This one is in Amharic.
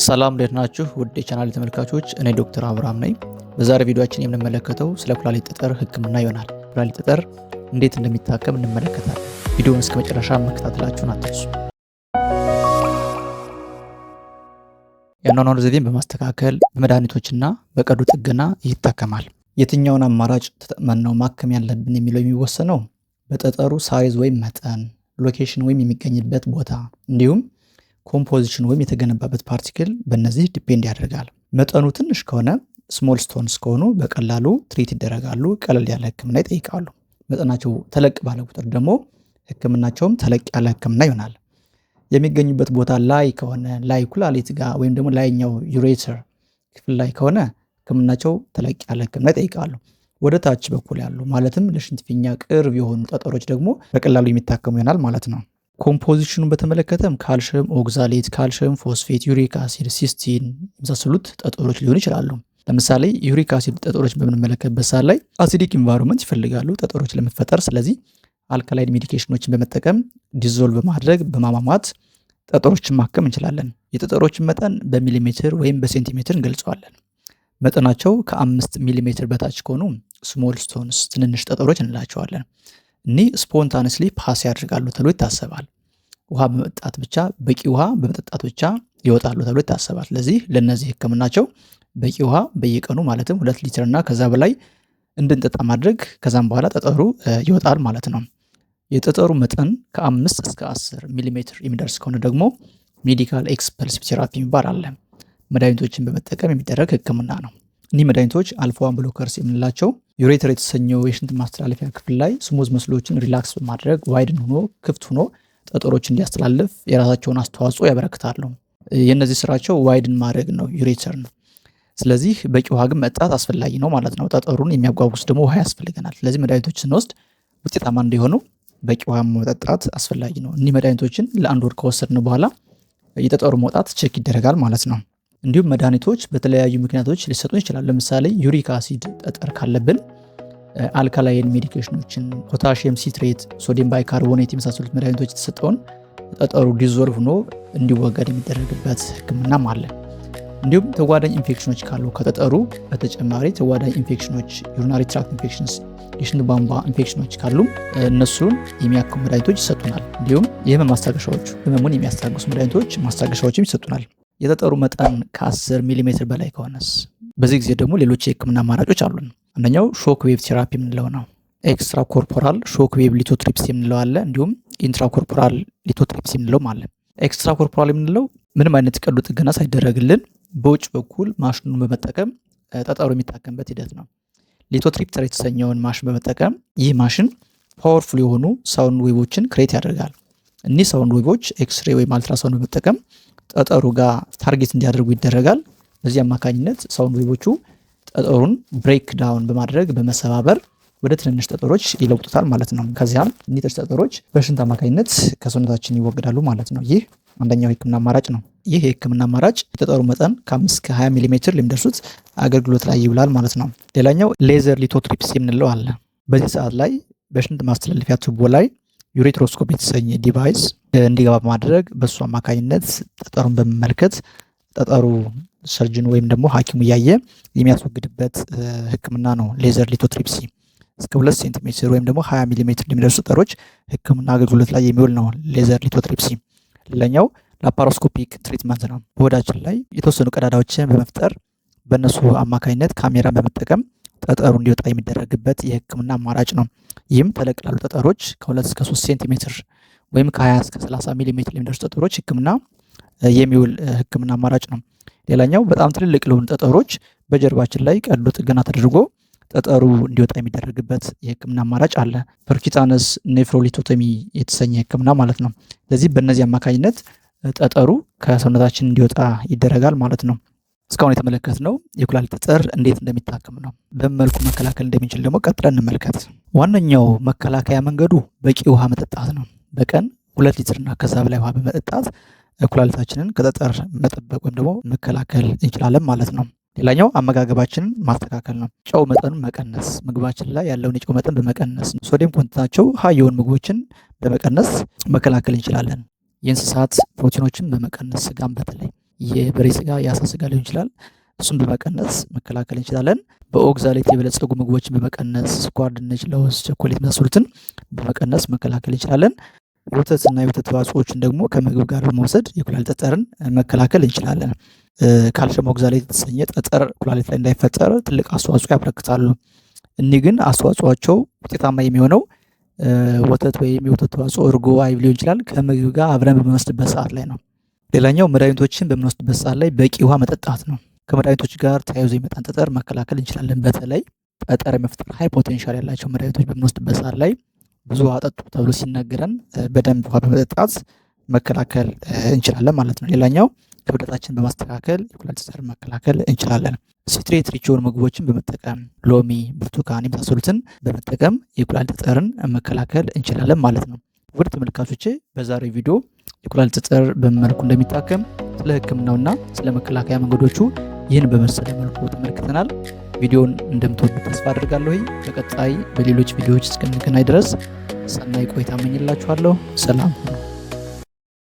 ሰላም እንዴት ናችሁ? ውድ የቻናሌ ተመልካቾች፣ እኔ ዶክተር አብርሃም ነኝ። በዛሬ ቪዲዮአችን የምንመለከተው ስለ ኩላሊት ጠጠር ሕክምና ይሆናል። ኩላሊት ጠጠር እንዴት እንደሚታከም እንመለከታለን። ቪዲዮውን እስከ መጨረሻ መከታተላችሁን አትርሱ። የአኗኗር ዘይቤን በማስተካከል በመድኃኒቶችና በቀዶ ጥገና ይታከማል። የትኛውን አማራጭ ተጠቅመን ነው ማከም ያለብን የሚለው የሚወሰነው በጠጠሩ ሳይዝ ወይም መጠን፣ ሎኬሽን ወይም የሚገኝበት ቦታ እንዲሁም ኮምፖዚሽን ወይም የተገነባበት ፓርቲክል በእነዚህ ዲፔንድ ያደርጋል። መጠኑ ትንሽ ከሆነ ስሞል ስቶንስ ከሆኑ በቀላሉ ትሪት ይደረጋሉ፣ ቀለል ያለ ህክምና ይጠይቃሉ። መጠናቸው ተለቅ ባለ ቁጥር ደግሞ ህክምናቸውም ተለቅ ያለ ህክምና ይሆናል። የሚገኙበት ቦታ ላይ ከሆነ ላይ ኩላሊት ጋር ወይም ደግሞ ላይኛው ዩሬተር ክፍል ላይ ከሆነ ህክምናቸው ተለቅ ያለ ህክምና ይጠይቃሉ። ወደ ታች በኩል ያሉ ማለትም ለሽንት ፊኛ ቅርብ የሆኑ ጠጠሮች ደግሞ በቀላሉ የሚታከሙ ይሆናል ማለት ነው። ኮምፖዚሽኑን በተመለከተም ካልሽየም ኦግዛሌት፣ ካልሽየም ፎስፌት፣ ዩሪክ አሲድ፣ ሲስቲን የመሳሰሉት ጠጠሮች ሊሆኑ ይችላሉ። ለምሳሌ ዩሪክ አሲድ ጠጠሮች በምንመለከትበት ሰዓት ላይ አሲዲክ ኢንቫይሮንመንት ይፈልጋሉ ጠጠሮች ለመፈጠር። ስለዚህ አልካላይድ ሜዲኬሽኖችን በመጠቀም ዲዞልቭ በማድረግ በማሟሟት ጠጠሮችን ማከም እንችላለን። የጠጠሮችን መጠን በሚሊሜትር ወይም በሴንቲሜትር እንገልጸዋለን። መጠናቸው ከ5 ሚሊሜትር በታች ከሆኑ ስሞል ስቶንስ ትንንሽ ጠጠሮች እንላቸዋለን። እኒህ ስፖንታነስሊ ፓስ ያደርጋሉ ተብሎ ይታሰባል። ውሃ በመጠጣት ብቻ በቂ ውሃ በመጠጣት ብቻ ይወጣሉ ተብሎ ይታሰባል። ስለዚህ ለነዚህ ህክምናቸው በቂ ውሃ በየቀኑ ማለትም 2 ሊትር እና ከዛ በላይ እንድንጠጣ ማድረግ፣ ከዛም በኋላ ጠጠሩ ይወጣል ማለት ነው። የጠጠሩ መጠን ከ5 እስከ 10 ሚሊሜትር የሚደርስ ከሆነ ደግሞ ሜዲካል ኤክስፐልሲቭ ቴራፒ የሚባል አለ። መድኃኒቶችን በመጠቀም የሚደረግ ህክምና ነው። እኒህ መድኃኒቶች አልፋ ዋን ብሎከርስ የምንላቸው ዩሬተር የተሰኘው የሽንት ማስተላለፊያ ክፍል ላይ ስሙዝ መስሎችን ሪላክስ በማድረግ ዋይድን ሆኖ ክፍት ሆኖ ጠጠሮች እንዲያስተላልፍ የራሳቸውን አስተዋጽኦ ያበረክታሉ። የእነዚህ ስራቸው ዋይድን ማድረግ ነው፣ ዩሬተር ነው። ስለዚህ በቂ ውሃ ግን መጠጣት አስፈላጊ ነው ማለት ነው። ጠጠሩን የሚያጓጉስ ደግሞ ውሃ ያስፈልገናል። ስለዚህ መድኃኒቶች ስንወስድ ውጤታማ እንዲሆኑ በቂ ውሃ መጠጣት አስፈላጊ ነው። እኒህ መድኃኒቶችን ለ1 ወር ከወሰድን በኋላ የጠጠሩ መውጣት ቼክ ይደረጋል ማለት ነው። እንዲሁም መድኃኒቶች በተለያዩ ምክንያቶች ሊሰጡን ይችላል። ለምሳሌ ዩሪክ አሲድ ጠጠር ካለብን አልካላይን ሜዲኬሽኖችን፣ ፖታሽየም ሲትሬት፣ ሶዲየም ባይካርቦኔት የመሳሰሉት መድኃኒቶች የተሰጠውን ጠጠሩ ዲዞልቭ ሆኖ እንዲወገድ የሚደረግበት ህክምናም አለ። እንዲሁም ተጓዳኝ ኢንፌክሽኖች ካሉ ከጠጠሩ በተጨማሪ ተጓዳኝ ኢንፌክሽኖች፣ ዩሪናሪ ትራክት ኢንፌክሽንስ፣ የሽንት ቧንቧ ኢንፌክሽኖች ካሉም እነሱን የሚያክሙ መድኃኒቶች ይሰጡናል። እንዲሁም የህመም ማስታገሻዎቹ ህመሙን የሚያስታግሱ መድኃኒቶች ማስታገሻዎችም ይሰጡናል። የጠጠሩ መጠን ከ10 ሚሊሜትር በላይ ከሆነስ? በዚህ ጊዜ ደግሞ ሌሎች የህክምና አማራጮች አሉን። አንደኛው ሾክ ዌቭ ቴራፒ የምንለው ነው። ኤክስትራ ኮርፖራል ሾክ ዌቭ ሊቶትሪፕሲ የምንለው አለ። እንዲሁም ኢንትራ ኮርፖራል ሊቶትሪፕሲ የምንለውም አለ። ኤክስትራ ኮርፖራል የምንለው ምንም አይነት ቀዶ ጥገና ሳይደረግልን በውጭ በኩል ማሽኑን በመጠቀም ጠጠሩ የሚታከምበት ሂደት ነው። ሊቶትሪፕተር የተሰኘውን ማሽን በመጠቀም ይህ ማሽን ፓወርፉል የሆኑ ሳውንድ ዌቮችን ክሬት ያደርጋል። እኒህ ሳውንድ ዌቮች ኤክስሬ ወይም አልትራሳውንድ በመጠቀም ጠጠሩ ጋር ታርጌት እንዲያደርጉ ይደረጋል። በዚህ አማካኝነት ሳውንድ ዌቮቹ ጠጠሩን ብሬክ ዳውን በማድረግ በመሰባበር ወደ ትንንሽ ጠጠሮች ይለውጡታል ማለት ነው። ከዚያም እኒህ ጠጠሮች በሽንት አማካኝነት ከሰውነታችን ይወገዳሉ ማለት ነው። ይህ አንደኛው የህክምና አማራጭ ነው። ይህ የህክምና አማራጭ የጠጠሩ መጠን ከ5 እስከ 20 ሚሊሜትር ለሚደርሱት አገልግሎት ላይ ይውላል ማለት ነው። ሌላኛው ሌዘር ሊቶትሪፕሲ የምንለው አለ። በዚህ ሰዓት ላይ በሽንት ማስተላለፊያ ቱቦ ላይ ዩሬትሮስኮፕ የተሰኘ ዲቫይስ እንዲገባ በማድረግ በእሱ አማካኝነት ጠጠሩን በመመልከት ጠጠሩ ሰርጅን ወይም ደግሞ ሐኪሙ እያየ የሚያስወግድበት ህክምና ነው ሌዘር ሊቶትሪፕሲ። እስከ 2 ሴንቲሜትር ወይም ደግሞ 20 ሚሊሜትር የሚደርሱ ጠጠሮች ህክምና አገልግሎት ላይ የሚውል ነው ሌዘር ሊቶትሪፕሲ። ሌላኛው ላፓሮስኮፒክ ትሪትመንት ነው። በሆዳችን ላይ የተወሰኑ ቀዳዳዎችን በመፍጠር በእነሱ አማካኝነት ካሜራን በመጠቀም ጠጠሩ እንዲወጣ የሚደረግበት የህክምና አማራጭ ነው። ይህም ተለቅ ላሉ ጠጠሮች ከ2 እስከ 3 ሴንቲሜትር ወይም ከ20 እስከ 30 ሚሊሜትር የሚደርሱ ጠጠሮች ህክምና የሚውል ህክምና አማራጭ ነው። ሌላኛው በጣም ትልልቅ ለሆኑ ጠጠሮች በጀርባችን ላይ ቀዶ ጥገና ተደርጎ ጠጠሩ እንዲወጣ የሚደረግበት የህክምና አማራጭ አለ። ፐርኪታነስ ኔፍሮሊቶቶሚ የተሰኘ ህክምና ማለት ነው። ስለዚህ በእነዚህ አማካኝነት ጠጠሩ ከሰውነታችን እንዲወጣ ይደረጋል ማለት ነው። እስካሁን የተመለከትነው የኩላሊት ጠጠር እንዴት እንደሚታከም ነው። በምን መልኩ መከላከል እንደሚችል ደግሞ ቀጥለን እንመልከት። ዋነኛው መከላከያ መንገዱ በቂ ውሃ መጠጣት ነው። በቀን 2 ሊትርና ከዛ በላይ ውሃ በመጠጣት ኩላሊታችንን ከጠጠር መጠበቅ ወይም ደግሞ መከላከል እንችላለን ማለት ነው። ሌላኛው አመጋገባችንን ማስተካከል ነው። ጨው መጠኑን መቀነስ፣ ምግባችን ላይ ያለውን የጨው መጠን በመቀነስ፣ ሶዲየም ኮንተንታቸው ሃይ የሆኑ ምግቦችን በመቀነስ መከላከል እንችላለን። የእንስሳት ፕሮቲኖችን በመቀነስ ስጋን በተለይ የበሬ ስጋ፣ የአሳ ስጋ ሊሆን ይችላል። እሱን በመቀነስ መከላከል እንችላለን። በኦግዛሌት የበለጸጉ ምግቦችን በመቀነስ ስኳር፣ ድንች፣ ለውዝ፣ ቸኮሌት የመሳሰሉትን በመቀነስ መከላከል እንችላለን። የወተትና የወተት ተዋጽኦችን ደግሞ ከምግብ ጋር በመውሰድ የኩላሊት ጠጠርን መከላከል እንችላለን። ካልሽየም ኦግዛሌት የተሰኘ ጠጠር ኩላሊት ላይ እንዳይፈጠር ትልቅ አስተዋጽኦ ያበረክታሉ። እኒህ ግን አስተዋጽኦቸው ውጤታማ የሚሆነው ወተት ወይም የወተት ተዋጽኦ እርጎ፣ አይብ ሊሆን ይችላል ከምግብ ጋር አብረን በምንወስድበት ሰዓት ላይ ነው። ሌላኛው መድኃኒቶችን በምንወስድበት ሰዓት ላይ በቂ ውሃ መጠጣት ነው። ከመድኃኒቶች ጋር ተያይዞ የመጣን ጠጠር መከላከል እንችላለን። በተለይ ጠጠር የመፍጠር ሃይ ፖቴንሻል ያላቸው መድኃኒቶች በምንወስድበት ሰዓት ላይ ብዙ ውሃ ጠጡ ተብሎ ሲነገረን በደንብ ውሃ በመጠጣት መከላከል እንችላለን ማለት ነው። ሌላኛው ክብደታችን በማስተካከል የኩላሊት ጠጠርን መከላከል እንችላለን። ሲትሬት ሪች የሆኑ ምግቦችን በመጠቀም ሎሚ፣ ብርቱካን የመሳሰሉትን በመጠቀም የኩላሊት ጠጠርን መከላከል እንችላለን ማለት ነው። ውድ ተመልካቾቼ በዛሬው ቪዲዮ የኩላሊት ጠጠር በምን መልኩ እንደሚታከም ስለ ሕክምናውና ስለ መከላከያ መንገዶቹ ይህን በመሰለ መልኩ ተመልክተናል። ቪዲዮውን እንደምትወዱ ተስፋ አድርጋለሁ። በቀጣይ በሌሎች ቪዲዮዎች እስክንገናኝ ድረስ ሰናይ ቆይታ እመኝላችኋለሁ። ሰላም።